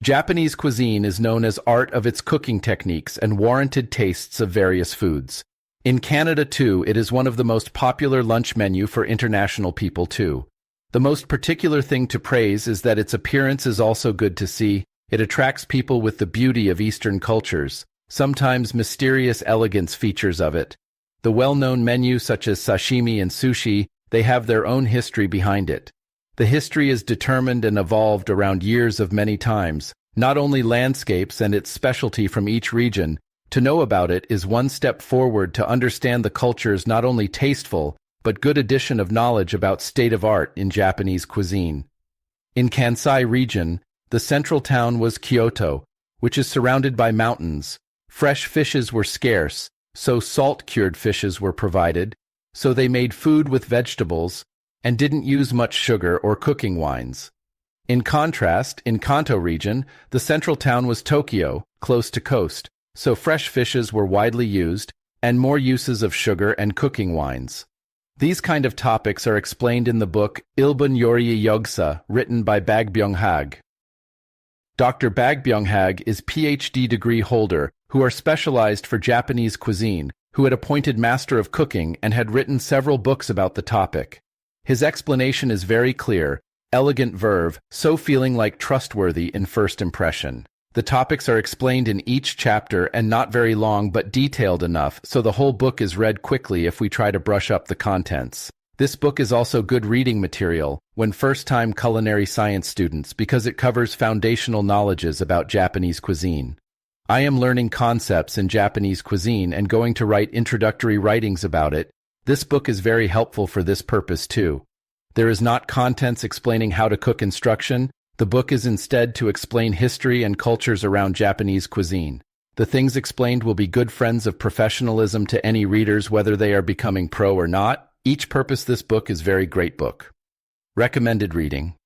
Japanese cuisine is known as art of its cooking techniques and warranted tastes of various foods. In Canada too, it is one of the most popular lunch menu for international people too. The most particular thing to praise is that its appearance is also good to see. It attracts people with the beauty of Eastern cultures, sometimes mysterious elegance features of it. The well-known menu such as sashimi and sushi, they have their own history behind it. The history is determined and evolved around years of many times, not only landscapes and its specialty from each region. To know about it is one step forward to understand the culture's not only tasteful, but good addition of knowledge about state of art in Japanese cuisine. In Kansai region, the central town was Kyoto, which is surrounded by mountains. Fresh fishes were scarce, so salt-cured fishes were provided, so they made food with vegetables, and didn't use much sugar or cooking wines. In contrast, in Kanto region, the central town was Tokyo, close to coast, so fresh fishes were widely used, and more uses of sugar and cooking wines. These kind of topics are explained in the book Ilbun Yoryi Yogsa, written by Bagbyung-hag. Dr. Bagbyung-hag is PhD degree holder who are specialized for Japanese cuisine, who had appointed Master of Cooking and had written several books about the topic. His explanation is very clear, elegant verve, so feeling like trustworthy in first impression. The topics are explained in each chapter and not very long but detailed enough, so the whole book is read quickly if we try to brush up the contents. This book is also good reading material when first-time culinary science students because it covers foundational knowledges about Japanese cuisine. I am learning concepts in Japanese cuisine and going to write introductory writings about it. This book is very helpful for this purpose too. There is not contents explaining how to cook instruction. The book is instead to explain history and cultures around Japanese cuisine. The things explained will be good friends of professionalism to any readers whether they are becoming pro or not. Each purpose this book is very great book. Recommended reading.